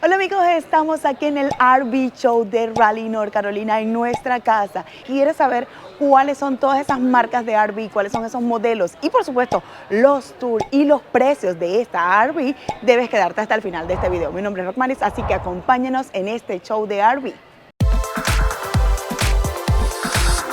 Hola amigos, estamos aquí en el RV Show de Raleigh, North Carolina, en nuestra casa. ¿Quieres saber cuáles son todas esas marcas de RV, cuáles son esos modelos y por supuesto los tours y los precios de esta RV? Debes quedarte hasta el final de este video. Mi nombre es Rockmanis, así que acompáñanos en este show de RV.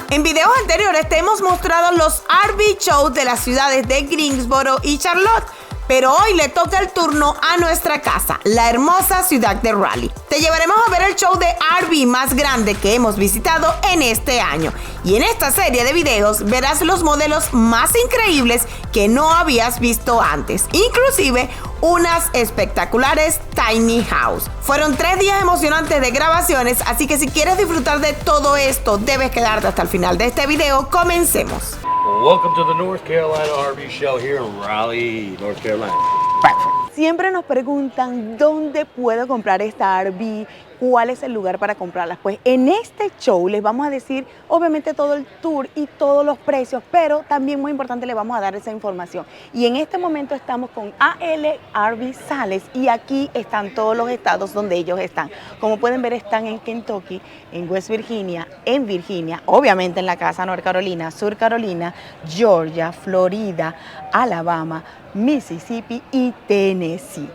En videos anteriores te hemos mostrado los RV shows de las ciudades de Greensboro y Charlotte, pero hoy le toca el turno a nuestra casa, la hermosa ciudad de Raleigh. Te llevaremos a ver el show de RV más grande que hemos visitado en este año. Y en esta serie de videos verás los modelos más increíbles que no habías visto antes, inclusive unas espectaculares tiny house. Fueron 3 días emocionantes de grabaciones, así que si quieres disfrutar de todo esto, debes quedarte hasta el final de este video. Comencemos. Welcome to the North Carolina RV Show here in Raleigh, North Carolina. Siempre nos preguntan dónde puedo comprar esta RV, cuál es el lugar para comprarlas. Pues en este show les vamos a decir obviamente todo el tour y todos los precios, pero también muy importante les vamos a dar esa información. Y en este momento estamos con AL RV Sales y aquí están todos los estados donde ellos están. Como pueden ver, están en Kentucky, en West Virginia, en Virginia, obviamente en la casa North Carolina, Sur Carolina, Georgia, Florida, Alabama, Mississippi y Tennessee.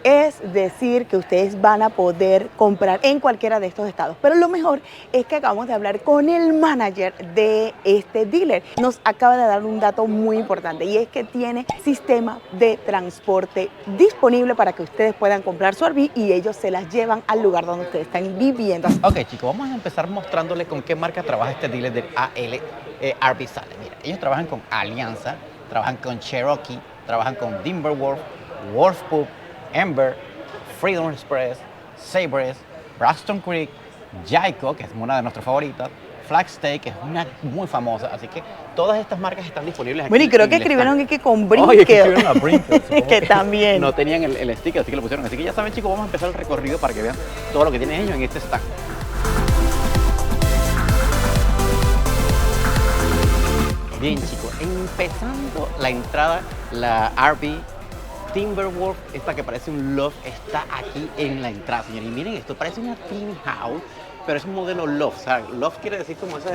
Es decir, que ustedes van a poder comprar en cualquiera de estos estados. Pero lo mejor es que acabamos de hablar con el manager de este dealer. Nos acaba de dar un dato muy importante y es que tiene sistema de transporte disponible para que ustedes puedan comprar su RV y ellos se las llevan al lugar donde ustedes están viviendo. Ok, chicos, vamos a empezar mostrándoles con qué marca trabaja este dealer del AL RV Sales. Mira, ellos trabajan con Alianza, trabajan con Cherokee, trabajan con Timberwolf, Wolfsburg, Ember, Freedom Express, Sabres, Braxton Creek, Jayco, que es una de nuestras favoritas, Flagstay, que es una muy famosa, así que todas estas marcas están disponibles aquí. Bueno, y creo que escribieron aquí con Brinkel. Oye, que escribieron a Brinkel. Que también. No tenían el sticker, así que lo pusieron. Así que ya saben, chicos, vamos a empezar el recorrido para que vean todo lo que tienen ellos en este stand. Bien, chicos, empezando la entrada, la RV Timberwolf, esta que parece un loft, está aquí en la entrada, señores. Y miren esto, parece una tiny house, pero es un modelo loft. O sea, loft quiere decir como esas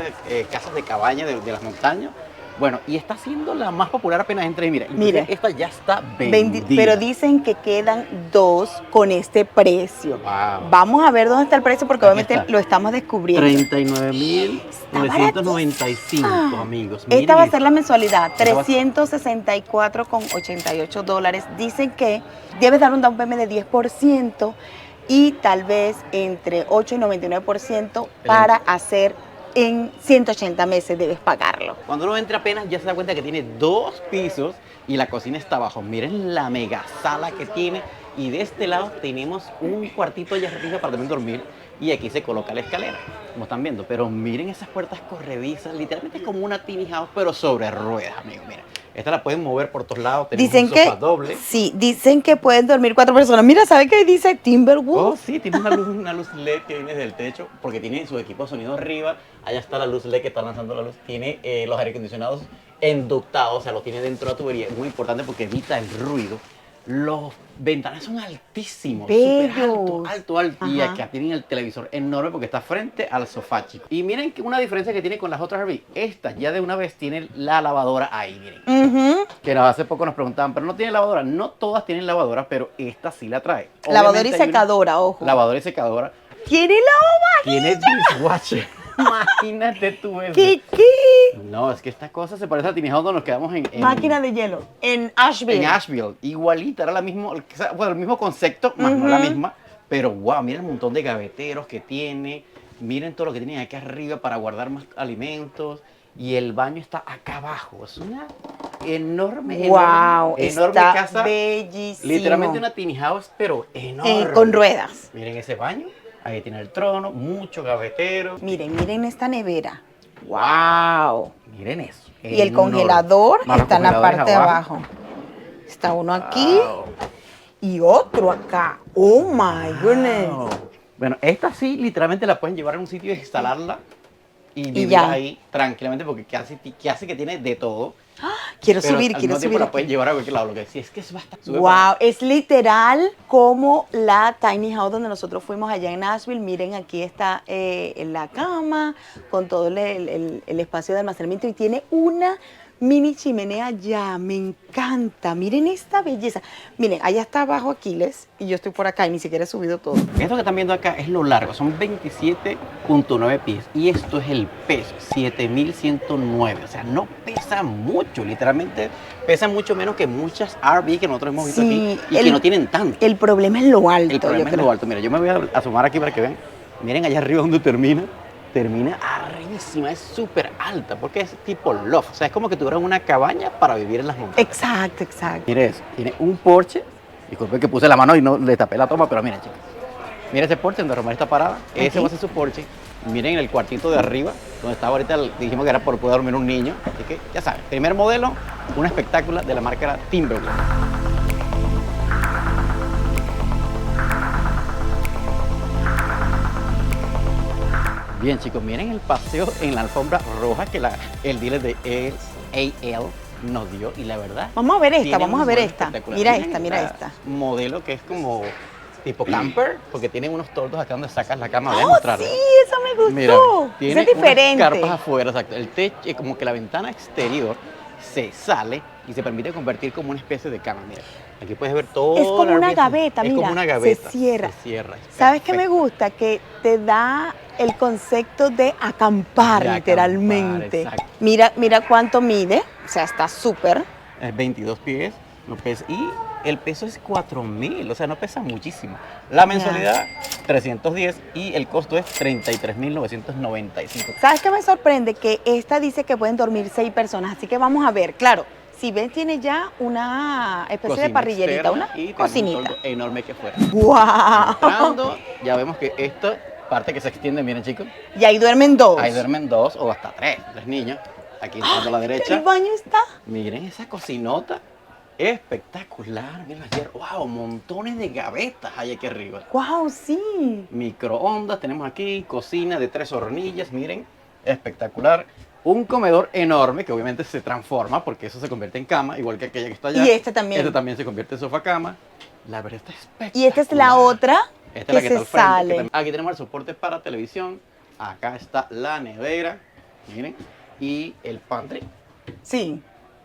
casas de cabaña de las montañas. Bueno, y está siendo la más popular apenas entre. Mira, esta ya está vendida. Pero dicen que quedan 2 con este precio. Wow. Vamos a ver dónde está el precio porque Aquí obviamente está. lo estamos descubriendo. 39.995, amigos. Miren Esta va a esto. ser la mensualidad, $364,88. Dicen que debes dar un down payment de 10% y tal vez entre 8 y 99% para hacer en 180 meses debes pagarlo. Cuando uno entra apenas ya se da cuenta que tiene 2 pisos y la cocina está abajo. Miren la mega sala que tiene y de este lado tenemos un cuartito ya arriba para también dormir y aquí se coloca la escalera, como están viendo. Pero miren esas puertas corredizas, literalmente es como una tiny house pero sobre ruedas, amigos. Mira, esta la pueden mover por todos lados. Tenemos Dicen un sofá que doble. sí, dicen que pueden dormir 4 personas. Mira, ¿sabe qué dice Timberwolf? Oh, sí, tiene una luz LED que viene desde el techo, porque tiene su equipo de sonido arriba. Allá está la luz LED que está lanzando la luz. Tiene los aire acondicionados enductados, o sea, lo tiene dentro de la tubería. Es muy importante porque evita el ruido. Los ventanas son altísimos, súper alto. Y acá tienen el televisor enorme porque está frente al sofá, chicos. Y miren que una diferencia que tiene con las otras RV. Esta ya de una vez tiene la lavadora ahí, miren. Que hace poco nos preguntaban, pero no tiene lavadora. No todas tienen lavadora, pero esta sí la trae. Lavadora y Obviamente secadora, ojo. Lavadora y secadora. ¿Tiene lavavajillas? Tiene dishwasher. Imagínate tú eso. ¿Qué? No, es que esta cosa se parece a Tiny House donde nos quedamos en Máquina de hielo. En Asheville. En Asheville. Igualita, era la mismo, bueno, el mismo concepto, más no la misma. Pero wow, miren el montón de gaveteros que tiene. Miren todo lo que tienen aquí arriba para guardar más alimentos. Y el baño está acá abajo. Es una enorme está casa. Bellísimo. Literalmente una tiny house, pero enorme. Con ruedas. Miren ese baño. Ahí tiene el trono, mucho gavetero. Miren esta nevera. ¡Wow! Miren eso. Y el congelador está en la parte de abajo. Está uno aquí y otro acá. ¡Oh, my goodness! Bueno, esta sí, literalmente la pueden llevar a un sitio y instalarla y vivir ahí tranquilamente porque casi que tiene de todo. Quiero Pero subir, al quiero mismo tiempo subir. la puedes llevar a cualquier lado. Lo que sí es que es bastante... sube Wow, es literal como la tiny house donde nosotros fuimos allá en Nashville. Miren, aquí está en la cama con todo el espacio de almacenamiento y tiene una mini chimenea ya. Me encanta. Miren esta belleza. Miren, allá está abajo Aquiles y yo estoy por acá y ni siquiera he subido todo. Esto que están viendo acá es lo largo, son 27.9 pies y esto es el peso, 7.109, o sea, no pesa mucho, literalmente pesa mucho menos que muchas RV que nosotros hemos visto Sí, aquí y que no tienen tanto. El problema es lo alto. El problema yo es creo. lo alto. Mira, yo me voy a asomar aquí para que vean. Miren allá arriba donde termina. Termina arribísima, es súper alta porque es tipo loft. O sea, es como que tuvieran una cabaña para vivir en las montañas. Exacto, exacto. Mire eso, tiene un porche. Disculpe que puse la mano y no le tapé la toma, pero miren, chicos. Mira ese porche donde Romar está parada. Ese va a ser su porche. Miren el cuartito de arriba, donde estaba ahorita, dijimos que era por poder dormir un niño. Así que ya saben, primer modelo, un espectáculo de la marca Timberwolf. Bien, chicos, miren el paseo en la alfombra roja que el dealer de SAL nos dio y la verdad... Vamos a ver esta, tiene vamos a unos ver modelos esta. espectaculares. Mira Miren esta, mira esta. modelo que es como tipo camper, porque tiene unos tordos acá donde sacas la cama. Voy a Oh, mostrarlo. sí, eso me gustó. Mira, Ese tiene es diferente. unas carpas afuera, exacto. El techo, como que la ventana exterior se sale y se permite convertir como una especie de cama. Mira, aquí puedes ver todo. Es como la una Airbnb. gaveta, Es mira, como una gaveta. se cierra. Se cierra. es ¿Sabes qué me perfecto. gusta? Que te da el concepto de acampar, De literalmente. acampar, exacto. Mira cuánto mide, o sea, está súper. Es 22 pies, no pesa, y el peso es 4.000, o sea, no pesa muchísimo. La mensualidad, 310, y el costo es 33.995. ¿Sabes qué me sorprende? Que esta dice que pueden dormir 6 personas, así que vamos a ver. Claro, si ven, tiene ya una especie de Cocina parrillerita, externa una y tiene cocinita. un toldo enorme que afuera. ¡Wow! Entrando, ya vemos que esta parte que se extiende, miren chicos, Y ahí duermen 2. ahí duermen 2 o hasta 3 niños. Aquí entrando a la derecha, El baño está. miren esa cocinota, espectacular. Miren ayer, wow, montones de gavetas hay aquí arriba. ¡Wow! Sí. Microondas tenemos aquí, cocina de 3 hornillas, miren, espectacular. Un comedor enorme que obviamente se transforma porque eso se convierte en cama, igual que aquella que está allá. Y este también. Este también se convierte en sofá cama. La verdad está espectacular. Y esta es la otra Esta es la que que se está al frente. sale. Aquí tenemos el soporte para televisión. Acá está la nevera, miren, y el pantry. Sí.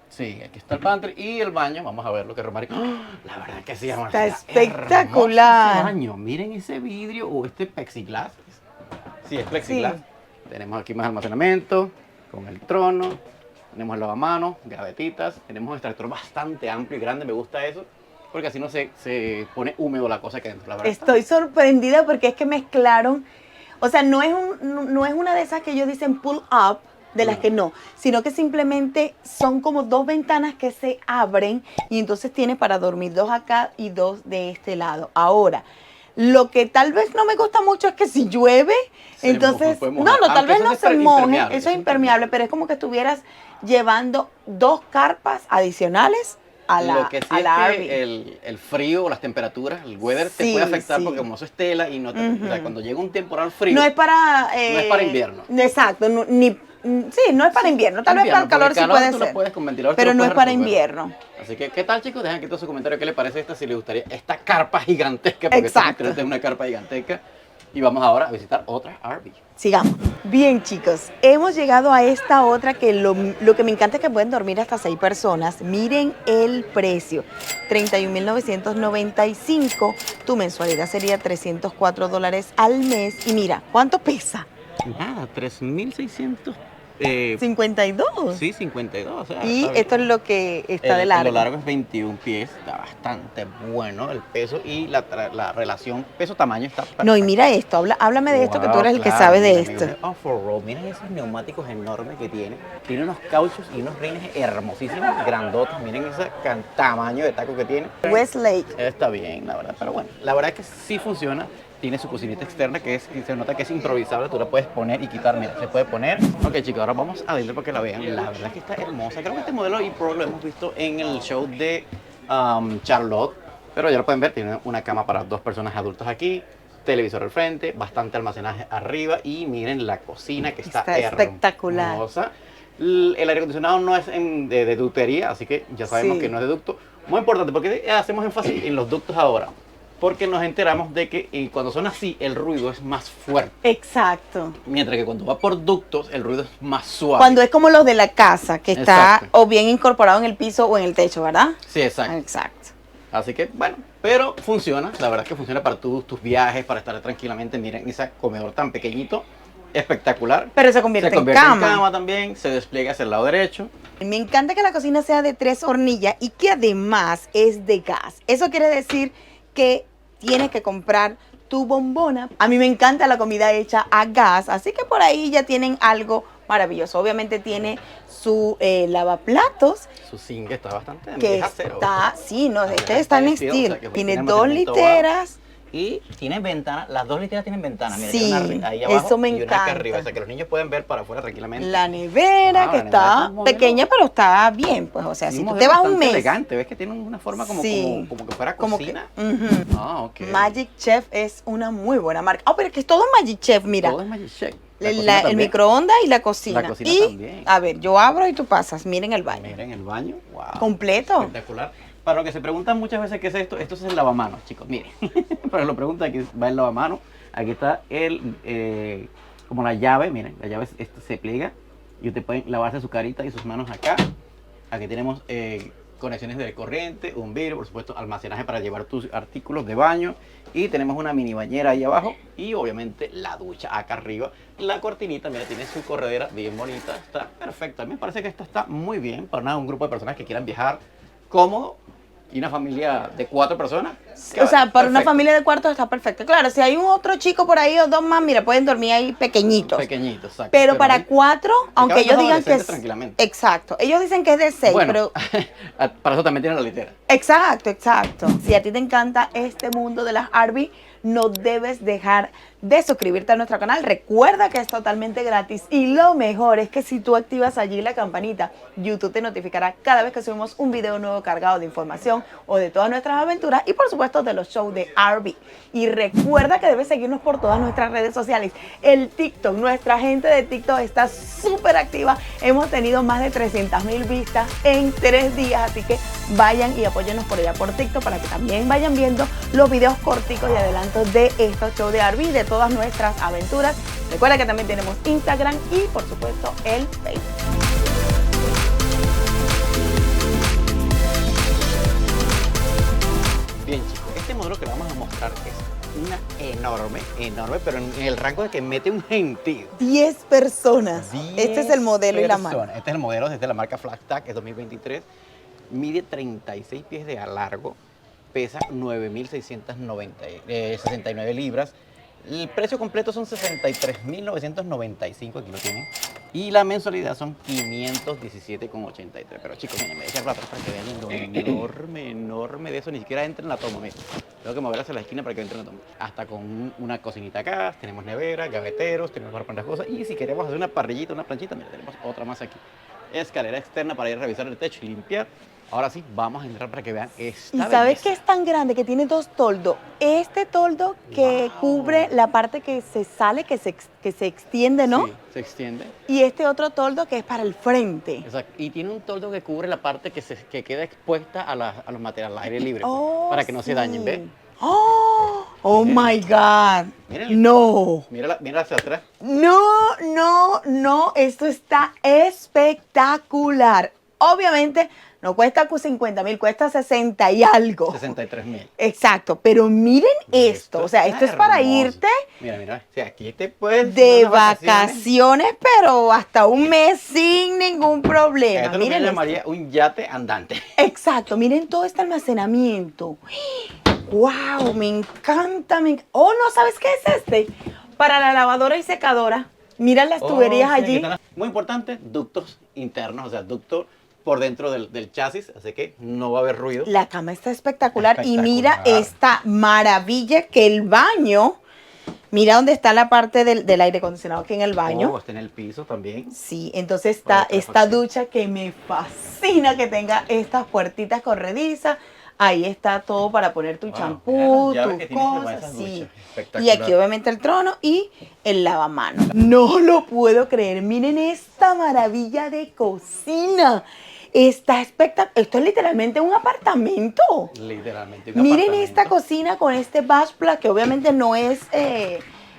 Sí, aquí está el pantry y el baño. Vamos a ver lo que Romari. ¡Ah! La verdad que sí, hermano. Está espectacular. Hermoso ese baño. Miren ese vidrio o este plexiglas. Sí, es plexiglas. Sí. Tenemos aquí más almacenamiento con el trono. Tenemos el lavamanos, gavetitas. Tenemos un extractor bastante amplio y grande. Me gusta eso porque así no se pone húmedo la cosa que dentro. La verdad. Estoy sorprendida porque es que mezclaron, o sea, no es una de esas que ellos dicen pull up, de las No. que no, sino que simplemente son como 2 ventanas que se abren y entonces tiene para dormir 2 acá y 2 de este lado. Ahora, lo que tal vez no me gusta mucho es que si llueve, Se entonces, puede no, mojar. tal Aunque vez eso no es se moje, impermeable, eso es impermeable, pero es como que estuvieras llevando 2 carpas adicionales a la, Lo que sí a la es RV. que el frío o las temperaturas, el weather, te Sí, puede afectar sí. porque como eso es tela y no te, o sea, Ujú. cuando llega un temporal frío, No es para... no es para invierno. Exacto, sí, no es para invierno. Tal vez para el calor porque sí puede tú lo ser. puedes con ventilador, tú Pero lo no es puedes para resolver. invierno. Así que, ¿qué tal, chicos? Dejen aquí todo su comentario. ¿Qué les parece esta? Si les gustaría esta carpa gigantesca, porque Exacto. esta es una carpa gigantesca. Y vamos ahora a visitar otra RV. Sigamos. Bien, chicos, hemos llegado a esta otra que lo que me encanta es que pueden dormir hasta 6 personas. Miren el precio, $31,995. Tu mensualidad sería $304 al mes. Y mira, ¿cuánto pesa? Nada, 3.600. 52. Sí, 52. O sea, Y está bien. esto es lo que está de Lo largo. largo es 21 pies, está bastante bueno el peso y la relación peso-tamaño está perfecta. No, y mira esto, háblame de esto, que tú Wow, eres el que claro, sabe de mira, esto. mira, off-road, miren esos neumáticos enormes que tiene. Tiene unos cauchos y unos rines hermosísimos, grandotes. Miren ese tamaño de taco que tiene. Westlake. Está bien, la verdad, pero bueno, la verdad es que sí funciona. Tiene su cocinita externa que se nota que es improvisable, tú la puedes poner y quitar, mira, se puede poner. Ok, chicos, ahora vamos a verla para que la vean. La verdad es que está hermosa. Creo que este modelo ePro lo hemos visto en el show de Charlotte, pero ya lo pueden ver, tiene una cama para 2 personas adultas aquí, televisor al frente, bastante almacenaje arriba y miren la cocina que está Está espectacular. hermosa. El aire acondicionado no es de ductería, así que ya sabemos Sí. que no es de ducto. Muy importante, porque hacemos énfasis en los ductos ahora. Porque nos enteramos de que cuando son así, el ruido es más fuerte. Exacto. Mientras que cuando va por ductos, el ruido es más suave. Cuando es como los de la casa, que está Exacto. o bien incorporado en el piso o en el techo, ¿verdad? Sí, exacto. Exacto. Así que, bueno, pero funciona. La verdad es que funciona para tus viajes, para estar tranquilamente. Miren, ese comedor tan pequeñito, espectacular. Pero se convierte, en en cama. cama también, se despliega hacia el lado derecho. Me encanta que la cocina sea de 3 hornillas y que además es de gas. Eso quiere decir que tienes que comprar tu bombona. A mí me encanta la comida hecha a gas, así que por ahí ya tienen algo maravilloso. Obviamente tiene su lavaplatos, Su zinc está bastante que es acero. está, sí, no, Ah, este está en steel, o steel. sea que Tiene tiene 2 mantenimiento literas. Y tiene ventana, las 2 literas tienen ventana. Mira, Sí, tiene una ahí abajo eso me y una acá encanta. arriba. O sea que los niños pueden ver para afuera tranquilamente. La nevera, Wow, que la nevera está es un modelo- pequeña, pero está bien. Pues, o sea, Y si un tú modelo te vas un bastante mes. elegante, ves que tiene una forma como, Sí. como que fuera Como que, cocina. ujú. Ah, ok. Magic Chef es una muy buena marca. Oh, pero es que es todo Magic Chef, mira. Todo es Magic Chef. La El, cocina el también. microondas y la cocina. La cocina y, también. a ver, yo abro y tú pasas. Miren el baño. Miren el baño. Wow. Completo. Espectacular. Para lo que se preguntan muchas veces qué es esto, esto es el lavamanos, chicos. Miren. Para que lo preguntan, aquí va el lavamanos. Aquí está como la llave. Miren, la llave se pliega y usted puede lavarse su carita y sus manos acá. Aquí tenemos conexiones de corriente, un vidrio, por supuesto, almacenaje para llevar tus artículos de baño. Y tenemos una mini bañera ahí abajo y obviamente la ducha acá arriba. La cortinita, mira, tiene su corredera bien bonita, está perfecta. A mí me parece que esta está muy bien para un grupo de personas que quieran viajar cómodo y una familia de 4 personas. O sea, para una Perfecto. familia de cuartos está perfecto. Claro, si hay un otro chico por ahí o 2 más, mira, pueden dormir ahí pequeñitos. Pequeñito, exacto. Pero para ahí- 4, aunque caben ellos dos digan que adolescentes es... tranquilamente. Exacto. Ellos dicen que es de 6, Bueno, pero... para eso también tiene la litera. Exacto, exacto. Si a ti te encanta este mundo de las RV, no debes dejar de suscribirte a nuestro canal. Recuerda que es totalmente gratis y lo mejor es que si tú activas allí la campanita, YouTube te notificará cada vez que subimos un video nuevo cargado de información o de todas nuestras aventuras y por supuesto de los shows de RV. Y recuerda que debes seguirnos por todas nuestras redes sociales. El TikTok, nuestra gente de TikTok está súper activa. Hemos tenido más de 300,000 vistas en 3 días, así que vayan y apóyennos por allá por TikTok para que también vayan viendo los videos corticos y adelantos de estos shows de RV, de todas nuestras aventuras. Recuerda que también tenemos Instagram y por supuesto el Facebook. Bien, chicos, este modelo que le vamos a mostrar es una enorme, pero en el rango de que mete un gentío. 10 personas. Este es el modelo y la marca. Este es el modelo, desde la marca Flagstaff, es 2023. Mide 36 pies de largo, pesa 9.669 libras. El precio completo son 63.995, aquí lo tienen. Y la mensualidad son 517,83. Pero chicos, miren, me dejan para atrás para que vean lo enorme de eso. Ni siquiera entra en la toma, miren. Tengo que mover hacia la esquina para que entre en la toma. Hasta con una cocinita acá, tenemos nevera, gaveteros, tenemos para poner las cosas. Y si queremos hacer una parrillita, una planchita, mira, tenemos otra más aquí. Escalera externa para ir a revisar el techo y limpiar. Ahora sí, vamos a entrar para que vean esta Y sabes belleza. que es tan grande que tiene 2 toldos. Este toldo que Wow. cubre la parte que se sale, que se extiende, ¿no? Sí, se extiende. Y este otro toldo que es para el frente. Exacto. Y tiene un toldo que cubre la parte que queda expuesta a los materiales al aire libre, pues, Oh, para que no se dañen, ¿ves? Oh Miren. my God. Miren. No. Mira hacia atrás. No. Esto está espectacular. Obviamente no cuesta 50,000, cuesta 60 y algo. 63.000. Exacto, pero miren esto. O sea, esto es para irte Mira. O sea, aquí te puedes de ir unas vacaciones, pero hasta un mes sin ningún problema. Esto es lo que Miren yo esto. llamaría un yate andante. Exacto, miren todo este almacenamiento. ¡Wow! Me encanta. Oh, no, ¿sabes qué es este? Para la lavadora y secadora. Mira las tuberías Oh, sí, aquí allí. están muy importante, ductos internos, o sea, ducto por dentro del chasis, así que no va a haber ruido. La cama está espectacular. Y mira Espectacular. esta maravilla que el baño. Mira dónde está la parte del aire acondicionado aquí en el baño. Oh, está en el piso también. Sí, entonces Para está la esta calefacción. ducha que me fascina que tenga estas puertitas corredizas. Ahí está todo para poner tu Wow, champú, mira las llaves que tu tiene para cosa, esas sí. duchas. Espectacular. Y aquí obviamente el trono y el lavamanos. No lo puedo creer. Miren esta maravilla de cocina. Está espectacular. Esto es literalmente un apartamento. Literalmente, un Miren apartamento. esta cocina con este bashpla que obviamente no es,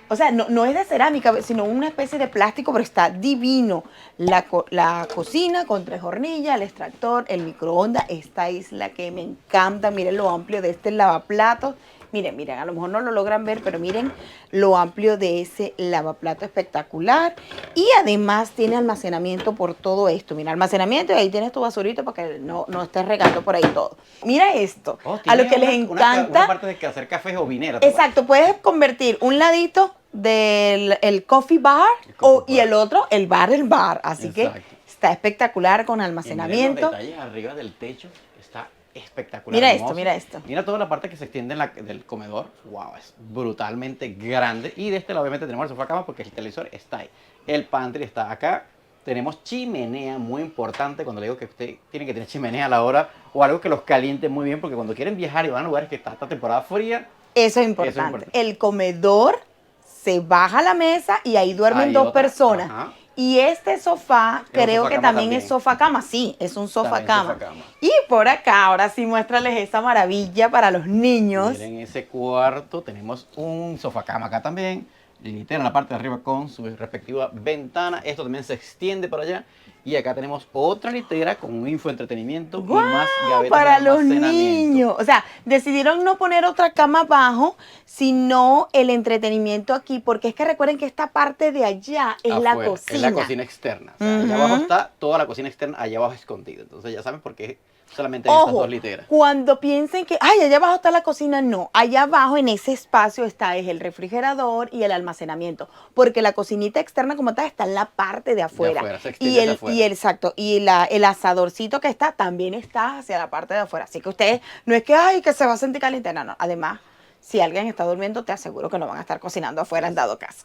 o sea, no es de cerámica, sino una especie de plástico, pero está divino. La cocina con 3 hornillas, el extractor, el microondas, esta isla que me encanta. Miren lo amplio de este lavaplatos. Miren, a lo mejor no lo logran ver, pero miren lo amplio de ese lavaplato espectacular. Y además tiene almacenamiento por todo esto. Mira, almacenamiento y ahí tienes tu basurito para que no estés regando por ahí todo. Mira esto, Oh, a lo tiene que les una encanta. parte de que hacer cafés o vinera. Exacto, puedes convertir un ladito del el coffee bar, y el otro el bar. Así Exacto. que está espectacular con Y miren almacenamiento. los detalles arriba del techo, está espectacular. Mira hermoso. esto, mira esto. Mira toda la parte que se extiende del comedor. Wow, es brutalmente grande. Y de este lado obviamente tenemos el sofá cama porque el televisor está ahí. El pantry está acá. Tenemos chimenea, muy importante cuando le digo que usted tiene que tener chimenea a la hora o algo que los caliente muy bien porque cuando quieren viajar y van a lugares que está esta temporada fría. Eso es importante. El comedor se baja a la mesa y ahí duermen Hay 2 otra, personas. ajá. Y este sofá, Es un creo sofá que cama también también. es sofá cama. Sí, es un sofá También cama. sofá cama. Y por acá, ahora sí, muéstrales esa maravilla para los niños. Miren ese cuarto, tenemos un sofá cama acá también, litera en la parte de arriba con su respectiva ventana. Esto también se extiende para allá. Y acá tenemos otra litera con un infoentretenimiento y más gavetas Para de los almacenamiento. niños. O sea, decidieron no poner otra cama abajo, sino el entretenimiento aquí, porque es que recuerden que esta parte de allá es la Afuera, cocina. es la cocina externa. O sea, allá abajo está toda la cocina externa, allá abajo escondida. Entonces ya saben por qué solamente hay estas Ojo, 2 literas. cuando piensen que, ay, allá abajo está la cocina, no. Allá abajo en ese espacio está es el refrigerador y el almacenamiento. Porque la cocinita externa como tal está en la parte de afuera. se extiende hacia afuera. Exacto, y el asadorcito que está también está hacia la parte de afuera. Así que ustedes, no es que, ay, que se va a sentir caliente. No. Además, si alguien está durmiendo, te aseguro que no van a estar cocinando afuera en dado caso.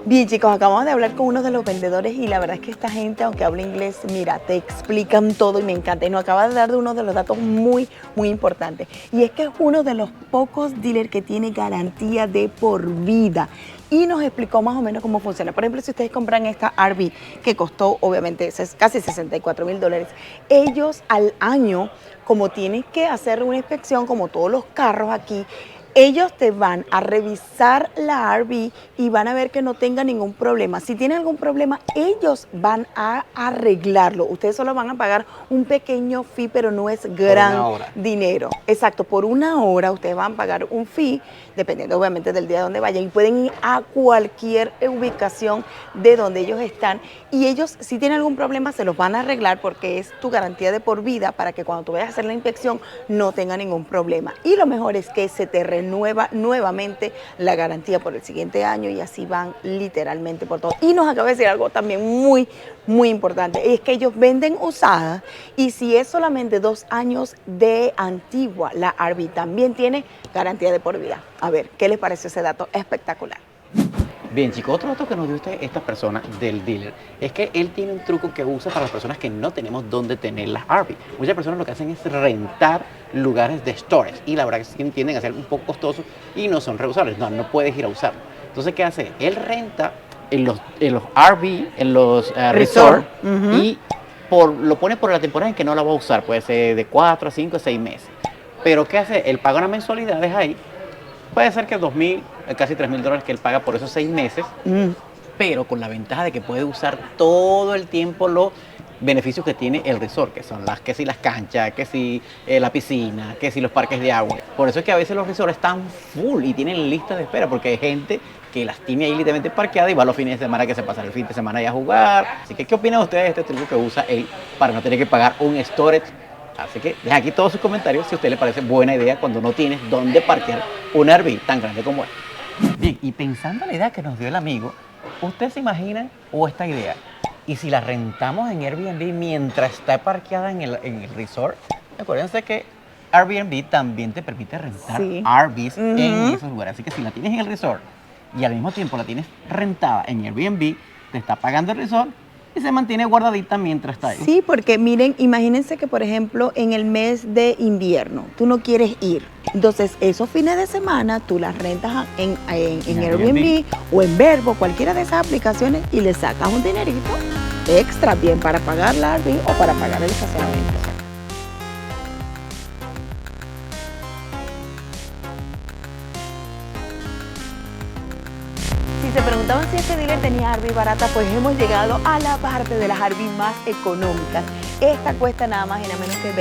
Bien, chicos, acabamos de hablar con uno de los vendedores y la verdad es que esta gente, aunque habla inglés, mira, te explican todo y me encanta. Y nos acaba de dar de uno de los datos muy, muy importantes. Y es que es uno de los pocos dealers que tiene garantía de por vida. Y nos explicó más o menos cómo funciona. Por ejemplo, si ustedes compran esta RV, que costó obviamente casi $64,000, ellos al año, como tienen que hacer una inspección, como todos los carros aquí, ellos te van a revisar la RV y van a ver que no tenga ningún problema. Si tiene algún problema, ellos van a arreglarlo. Ustedes solo van a pagar un pequeño fee, pero no es gran dinero. Exacto, por 1 hora ustedes van a pagar un fee, dependiendo obviamente del día donde vayan. Y pueden ir a cualquier ubicación de donde ellos están. Y ellos, si tienen algún problema, se los van a arreglar porque es tu garantía de por vida para que cuando tú vayas a hacer la inspección no tenga ningún problema. Y lo mejor es que se te renueva nuevamente la garantía por el siguiente año y así van literalmente por todo. Y nos acaba de decir algo también muy, muy importante, es que ellos venden usadas y si es solamente 2 años de antigua, la RV también tiene garantía de por vida. A ver, ¿qué les parece ese dato espectacular? Bien, chicos, otro dato que nos dio esta persona del dealer es que él tiene un truco que usa para las personas que no tenemos dónde tener las RV. Muchas personas lo que hacen es rentar lugares de storage y la verdad que tienden a ser un poco costosos y no son reusables. No puedes ir a usarlo. Entonces, ¿qué hace? Él renta en los RV, en los resort, y lo pone por la temporada en que no la va a usar. Puede ser de 4 a 5 a 6 meses. Pero ¿qué hace? Él paga una mensualidad ahí. Puede ser que $2,000, casi $3,000 que él paga por esos 6 meses, pero con la ventaja de que puede usar todo el tiempo los beneficios que tiene el resort, que son que si las canchas, que si la piscina, que si los parques de agua. Por eso es que a veces los resorts están full y tienen listas de espera, porque hay gente que las tiene ahí literalmente parqueada y va los fines de semana que se pasan el fin de semana ahí a jugar. Así que, ¿qué opinan ustedes de este truco que usa él para no tener que pagar un storage? Así que dejen aquí todos sus comentarios si a usted le parece buena idea cuando no tienes dónde parquear un RV tan grande como él. Bien, y pensando en la idea que nos dio el amigo, ¿ustedes se imaginan o esta idea? Y si la rentamos en Airbnb mientras está parqueada en el resort, acuérdense que Airbnb también te permite rentar RVs en esos lugares. Así que si la tienes en el resort y al mismo tiempo la tienes rentada en Airbnb, te está pagando el resort y se mantiene guardadita mientras está ahí. Sí, porque miren, imagínense que por ejemplo en el mes de invierno tú no quieres ir. Entonces esos fines de semana tú las rentas en Airbnb o en Verbo, cualquiera de esas aplicaciones y le sacas un dinerito extra bien para pagar la Airbnb o para pagar el estacionamiento. Si se preguntaban si este dealer tenía Arby barata, pues hemos llegado a la parte de las Arby más económicas. Esta cuesta nada más y nada menos que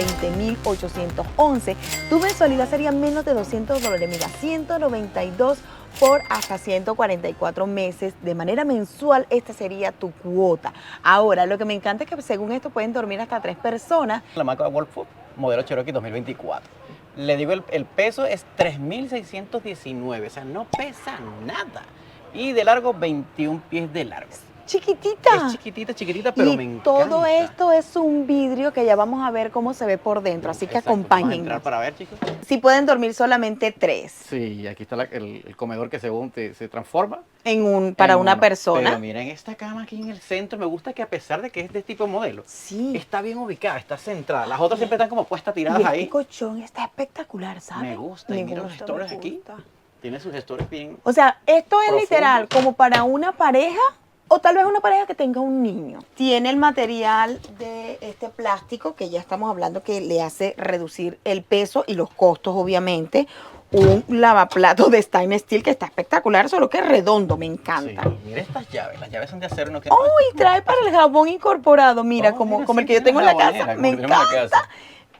$20,811. Tu mensualidad sería menos de $200, mira, 192 por hasta 144 meses. De manera mensual, esta sería tu cuota. Ahora, lo que me encanta es que según esto pueden dormir hasta 3 personas. La marca World Food, modelo Cherokee 2024. Le digo, el peso es 3.619, o sea, no pesa nada. Y de largo, 21 pies de largo. Chiquitita. Es chiquitita, chiquitita, pero y me encanta. todo esto es un vidrio que ya vamos a ver cómo se ve por dentro, así que Exacto, vamos a acompáñennos. entrar para ver, chicos. Si pueden dormir solamente 3 Sí, aquí está el comedor que según se transforma. para en una uno. persona. Pero miren esta cama aquí en el centro, me gusta que a pesar de que es de tipo modelo, Sí. está bien ubicada, está centrada. Las otras siempre están como puestas tiradas Y este ahí. colchón está espectacular, ¿sabes? Me gusta, y mira los gestores me aquí. gusta. Tiene sus gestores bien. O sea, esto es Profundo. literal como para una pareja o tal vez una pareja que tenga un niño. Tiene el material de este plástico que ya estamos hablando que le hace reducir el peso y los costos, obviamente. Un lavaplatos de stainless steel que está espectacular, solo que es redondo, me encanta. Sí, mira estas llaves. Las llaves son de acero, no que ¡Uy! Trae para el jabón incorporado, mira, como mira, el sí, que yo tengo en la una casa. jabonera, Me como tenemos en la encanta. casa.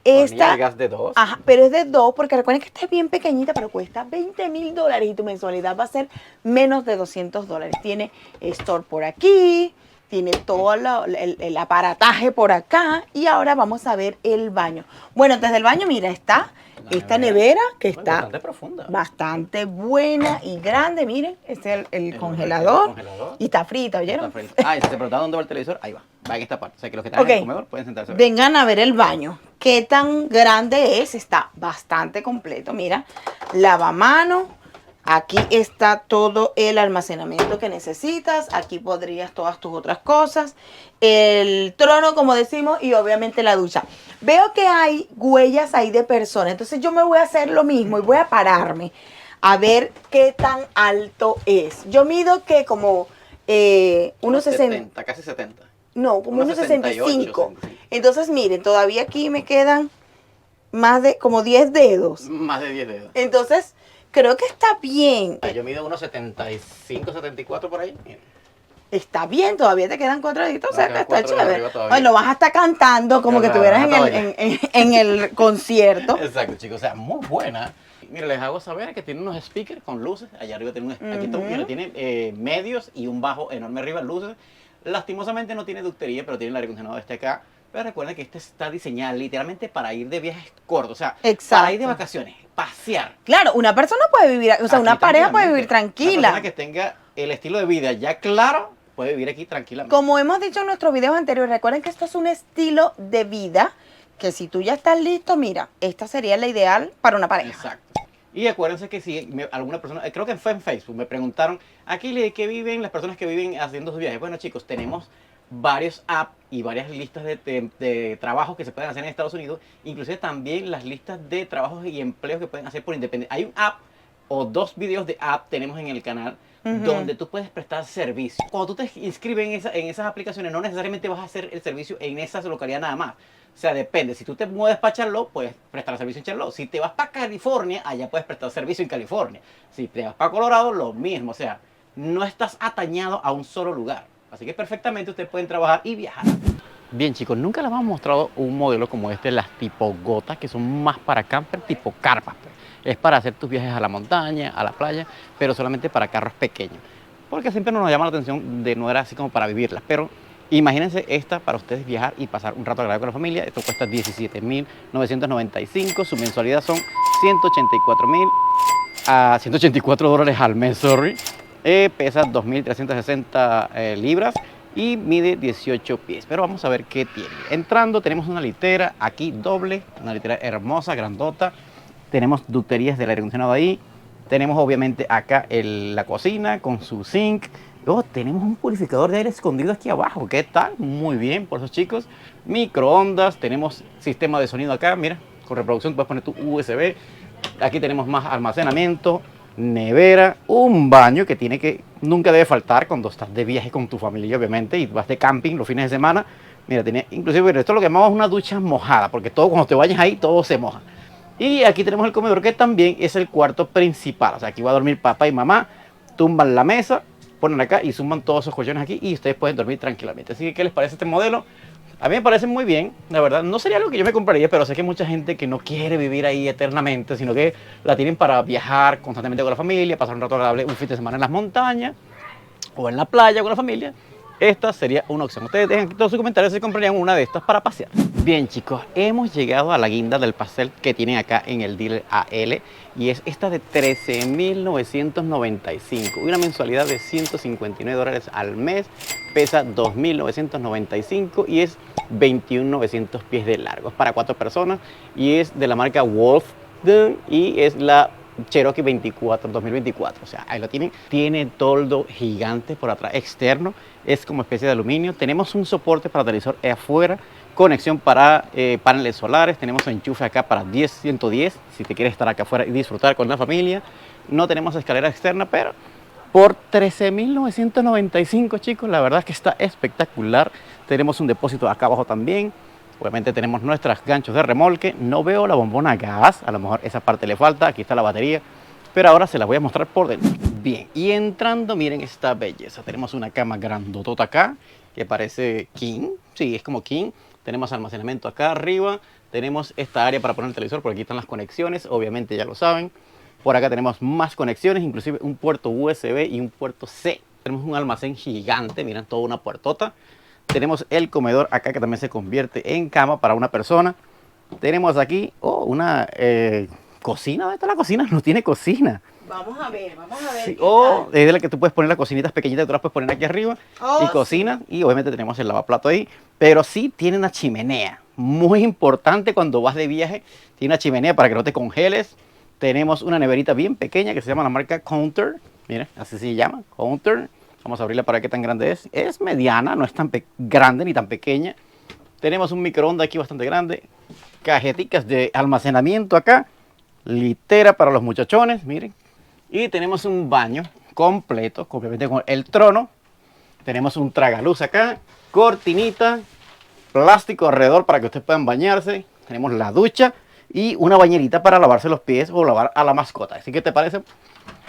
Hornilla Esta, de gas de 2. ajá, pero es de 2 porque recuerden que esta es bien pequeñita, pero cuesta $20,000 y tu mensualidad va a ser menos de $200. Tiene store por aquí, tiene todo el aparataje por acá y ahora vamos a ver el baño. Bueno, desde el baño, mira, está esta nevera que está Bastante profunda. bastante buena y grande. Miren, este es el congelador. Y está frita, ¿oyeron? Está frente. Ah, y si se preguntan dónde va el televisor, ahí va. Va en esta parte. O sea que los que están Ok. en el comedor pueden sentarse a ver. Vengan a ver el baño. ¿Qué tan grande es? Está bastante completo. Mira, lavamanos. Aquí está todo el almacenamiento que necesitas. Aquí podrías todas tus otras cosas. El trono, como decimos, y obviamente la ducha. Veo que hay huellas ahí de personas. Entonces yo me voy a hacer lo mismo y voy a pararme a ver qué tan alto es. Yo mido que como unos 60. Casi 70. No, como unos 65. 65. Entonces, miren, todavía aquí me quedan más de como 10 dedos. Más de 10 dedos. Entonces, creo que está bien. Yo mido unos 75, 74 por ahí. Miren. Está bien, todavía te quedan 4 deditos, o sea, que Quedan está 4 chévere. arriba todavía. Bueno, vas a estar cantando como que Claro, estuvieras vas a en el concierto. Exacto, chicos. O sea, muy buena. Mira, les hago saber que tiene unos speakers con luces. Allá arriba tiene aquí mira, tiene medios y un bajo enorme arriba, luces. Lastimosamente no tiene ductería, pero tiene el aire acondicionado este acá. Pero recuerden que este está diseñado literalmente para ir de viajes cortos. O sea, Exacto. para ir de vacaciones, pasear. Claro, una persona puede vivir, o sea, Aquí una pareja puede vivir tranquilamente. Una tranquila. persona que tenga el estilo de vida ya claro, puede vivir aquí tranquilamente. Como hemos dicho en nuestros videos anteriores, recuerden que esto es un estilo de vida que si tú ya estás listo, mira, esta sería la ideal para una pareja. Exacto. Y acuérdense que si alguna persona, creo que fue en Facebook, me preguntaron, aquí de qué viven las personas que viven haciendo sus viajes. Bueno, chicos, tenemos varios apps y varias listas de trabajos que se pueden hacer en Estados Unidos, inclusive también las listas de trabajos y empleos que pueden hacer por independencia. Hay un app o 2 videos de app tenemos en el canal donde tú puedes prestar servicio. Cuando tú te inscribes en esas aplicaciones, no necesariamente vas a hacer el servicio en esa localidad nada más. O sea, depende. Si tú te mueves para Charlotte, puedes prestar servicio en Charlotte. Si te vas para California, allá puedes prestar servicio en California. Si te vas para Colorado, lo mismo. O sea, no estás atañado a un solo lugar. Así que perfectamente ustedes pueden trabajar y viajar. Bien, chicos, nunca les hemos mostrado un modelo como este, las tipo gotas, que son más para camper, tipo carpas. Pues. Es para hacer tus viajes a la montaña, a la playa, pero solamente para carros pequeños. Porque siempre nos llama la atención de no era así como para vivirlas, pero imagínense esta para ustedes viajar y pasar un rato agradable con la familia. Esto cuesta $17,995. Su mensualidad son $184 al mes, sorry. Pesa 2.360 libras y mide 18 pies. Pero vamos a ver qué tiene. Entrando tenemos una litera aquí doble, una litera hermosa, grandota. Tenemos ducterías del aire acondicionado ahí. Tenemos obviamente acá la cocina con su zinc. Oh, tenemos un purificador de aire escondido aquí abajo. ¿Qué tal? Muy bien por esos chicos. Microondas, tenemos sistema de sonido acá, mira, con reproducción puedes poner tu USB. Aquí tenemos más almacenamiento, nevera, un baño que nunca debe faltar cuando estás de viaje con tu familia, obviamente, y vas de camping los fines de semana. Mira, tiene inclusive, bueno, esto es lo que llamamos una ducha mojada, porque todo cuando te vayas ahí, todo se moja. Y aquí tenemos el comedor, que también es el cuarto principal. O sea, aquí va a dormir papá y mamá, tumban la mesa, ponen acá y suman todos esos colchones aquí y ustedes pueden dormir tranquilamente. Así que, ¿qué les parece este modelo? A mí me parece muy bien, la verdad. No sería algo que yo me compraría, pero sé que hay mucha gente que no quiere vivir ahí eternamente, sino que la tienen para viajar constantemente con la familia, pasar un rato agradable, un fin de semana en las montañas o en la playa con la familia. Esta sería una opción. Ustedes dejen aquí todos sus comentarios si comprarían una de estas para pasear. Bien, chicos, hemos llegado a la guinda del pastel que tienen acá en el dealer AL, y es esta de $13.995, una mensualidad de $159 al mes, pesa 2.995 y es 21.900 pies de largo. Es para 4 personas y es de la marca Wolfden y es la Cherokee 2024, o sea, ahí lo tienen. Tiene toldo gigante por atrás externo, es como especie de aluminio. Tenemos un soporte para televisor afuera, conexión para paneles solares, tenemos enchufe acá para 110, si te quieres estar acá afuera y disfrutar con la familia. No tenemos escalera externa, pero por $13.995, chicos, la verdad es que está espectacular. Tenemos un depósito acá abajo también. Obviamente tenemos nuestros ganchos de remolque. No veo la bombona a gas, a lo mejor esa parte le falta. Aquí está la batería, pero ahora se las voy a mostrar por dentro. Bien, y entrando, miren esta belleza. Tenemos una cama grandotota acá, que parece king. Sí, es como king. Tenemos almacenamiento acá arriba. Tenemos esta área para poner el televisor, por aquí están las conexiones, obviamente ya lo saben. Por acá tenemos más conexiones, inclusive un puerto USB y un puerto C. Tenemos un almacén gigante, miren, toda una puertota. Tenemos el comedor acá que también se convierte en cama para una persona. Tenemos aquí una cocina. ¿Dónde está la cocina? No tiene cocina. Vamos a ver, Sí, qué es tal. de la que tú puedes poner las cocinitas pequeñitas que tú las puedes poner aquí arriba y cocina. Y obviamente tenemos el lavaplato ahí. Pero sí tiene una chimenea. Muy importante cuando vas de viaje. Tiene una chimenea para que no te congeles. Tenemos una neverita bien pequeña que se llama la marca Counter. Miren, así se llama, Counter. Vamos a abrirla para ver qué tan grande es. Es mediana, no es tan grande ni tan pequeña. Tenemos un microondas aquí bastante grande. Cajeticas de almacenamiento acá. Litera para los muchachones, miren. Y tenemos un baño completo, obviamente con el trono. Tenemos un tragaluz acá. Cortinita. Plástico alrededor para que ustedes puedan bañarse. Tenemos la ducha y una bañerita para lavarse los pies o lavar a la mascota. Así que, ¿te parece?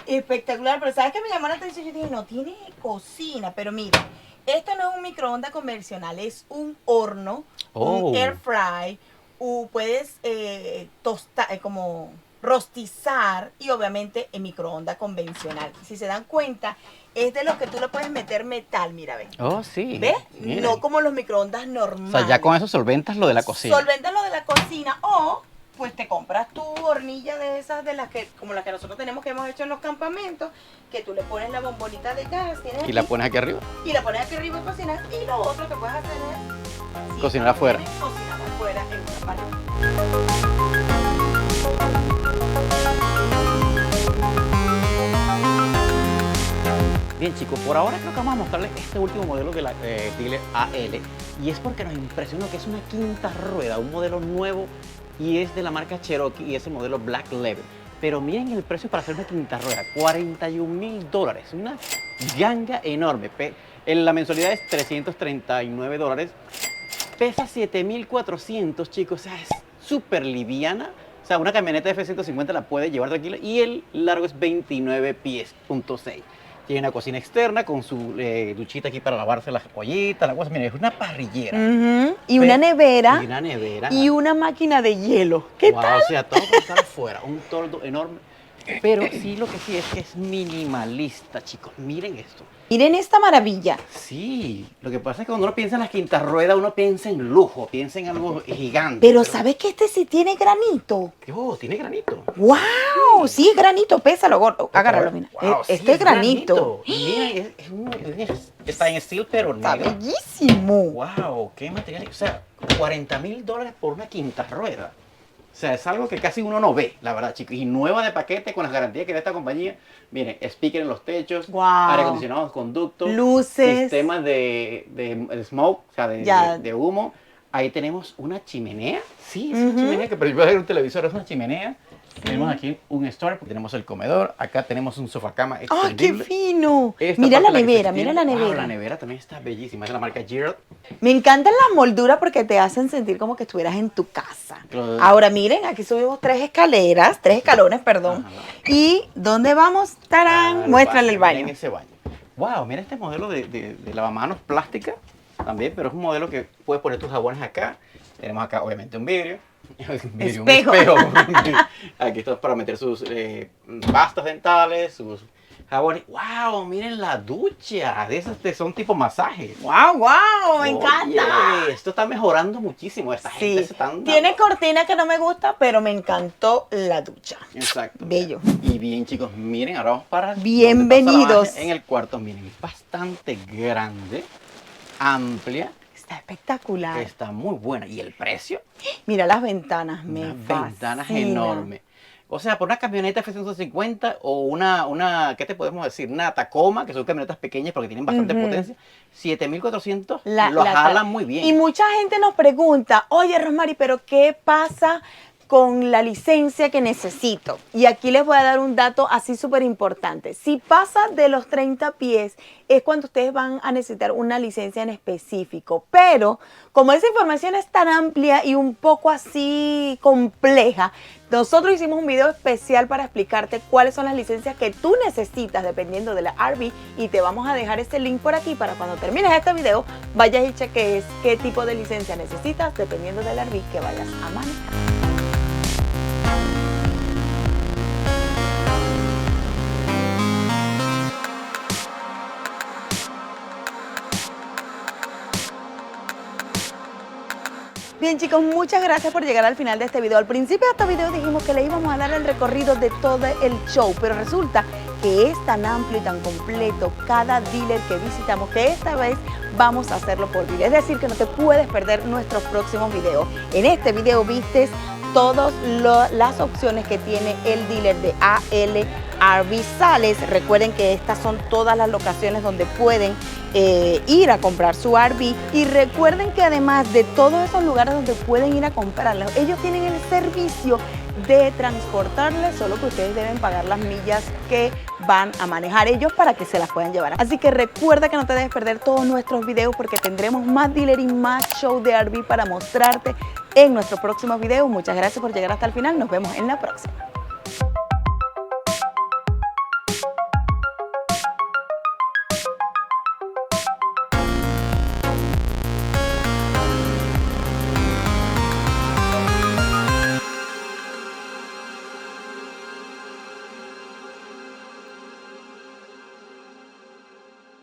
Espectacular, pero ¿sabes qué me llamó la atención? Yo dije, no tiene cocina, pero mira, esto no es un microondas convencional, es un horno, un air fry, puedes tostar, como rostizar y obviamente en microondas convencional. Si se dan cuenta, es de los que tú le puedes meter metal, mira, ve. Oh, sí. ¿Ves? Miren. No como los microondas normales. O sea, ya con eso solventas lo de la cocina. Solventas lo de la cocina o pues te compras tu hornilla de esas, de las que, como las que nosotros tenemos, que hemos hecho en los campamentos, que tú le pones la bombonita de gas, Y la pones aquí arriba. y la pones aquí arriba y cocinas. Y lo otro que puedes hacer es Cocinar afuera. Cocinar afuera en una parte. Bien, chicos, por ahora creo que vamos a mostrarles este último modelo de la dealer AL, y es porque nos impresionó que es una quinta rueda, un modelo nuevo, y es de la marca Cherokee y es el modelo Black Label. Pero miren el precio para hacer una quinta rueda, $41.000, una ganga enorme. En la mensualidad es $339, pesa 7.400, chicos, o sea, es súper liviana. O sea, una camioneta F-150 la puede llevar tranquila, y el largo es 29 pies, .6. Tiene una cocina externa con su duchita aquí para lavarse las ollitas, la cosa. Miren, es una parrillera. Y una nevera. Y una nevera. Y una máquina de hielo. ¿Qué tal? O sea, todo está afuera. Un toldo enorme. Pero sí, lo que sí es que es minimalista, chicos. Miren esto. Miren esta maravilla. Sí, lo que pasa es que cuando uno piensa en las quintas ruedas, uno piensa en lujo, piensa en algo gigante. Pero ¿sabes que este sí tiene granito? Oh, tiene granito. ¡Wow! Sí, es granito, pésalo, gordo. Agárralo, mira. Wow, sí, Este es granito. Miren, está en steel, pero Está negro. bellísimo. Wow, qué material. O sea, $40.000 por una quinta rueda. O sea, es algo que casi uno no ve, la verdad, chicos. Y nueva de paquete con las garantías que da esta compañía. Miren, speaker en los techos, Wow. aire acondicionado, conductos, Luces. sistemas de smoke, o sea, de humo. Ahí tenemos una chimenea. Sí, es una chimenea que pero yo voy a ver un televisor, es una chimenea. Tenemos aquí un store, tenemos el comedor, acá tenemos un sofá cama ¡Ay, qué extendible. fino! Esta Mira la parte que se nevera, extiende. mira la Wow, nevera. la nevera también está bellísima, es de la marca Gerald. Me encantan las molduras porque te hacen sentir como que estuvieras en tu casa. Claro. Ahora miren, aquí subimos 3 escalones, perdón. Ajá. ¿Y dónde vamos? ¡Tarán! Muéstrale el baño. Miren ese baño. Wow, mira este modelo de lavamanos plástica también, pero es un modelo que puedes poner tus jabones acá. Tenemos acá obviamente un vidrio. Un Espejo. espejo. Aquí está para meter sus pastas dentales, sus jabones. ¡Wow! Miren la ducha. De esas que son tipo masaje. ¡Wow, wow! ¡Me Oye, encanta! esto está mejorando muchísimo. Esta gente Sí, se está dando. tiene cortina que no me gusta, pero me encantó la ducha. Exacto. Bello. Y bien, chicos, miren, ahora vamos para Bienvenidos. donde pasa la magia en el cuarto. Miren, es bastante grande, amplia, Está espectacular. está muy buena. Y el precio, Mira las ventanas, me unas ventanas fascina. enormes. O sea, por una camioneta F-150 o una, ¿qué te podemos decir? Una Tacoma, que son camionetas pequeñas porque tienen bastante potencia, 7.400 lo jalan muy bien. Y mucha gente nos pregunta, oye Rosmary, pero ¿qué pasa con la licencia que necesito? Y aquí les voy a dar un dato así súper importante. Si pasa de los 30 pies, es cuando ustedes van a necesitar una licencia en específico. Pero como esa información es tan amplia y un poco así compleja, nosotros hicimos un video especial para explicarte cuáles son las licencias que tú necesitas dependiendo de la RV y te vamos a dejar ese link por aquí para cuando termines este video vayas y cheques qué tipo de licencia necesitas dependiendo de la RV que vayas a manejar. Bien chicos, muchas gracias por llegar al final de este video. Al principio de este video dijimos que le íbamos a dar el recorrido de todo el show, pero resulta que es tan amplio y tan completo cada dealer que visitamos que esta vez vamos a hacerlo por video. Es decir, que no te puedes perder nuestros próximos videos. En este video vistes todas las opciones que tiene el dealer de AL RV Sales. Recuerden que estas son todas las locaciones donde pueden ir a comprar su RV y recuerden que además de todos esos lugares donde pueden ir a comprarlo, ellos tienen el servicio de transportarles, solo que ustedes deben pagar las millas que van a manejar ellos para que se las puedan llevar. Así que recuerda que no te debes perder todos nuestros videos porque tendremos más dealer y más show de RV para mostrarte en nuestros próximos videos. Muchas gracias por llegar hasta el final, nos vemos en la próxima.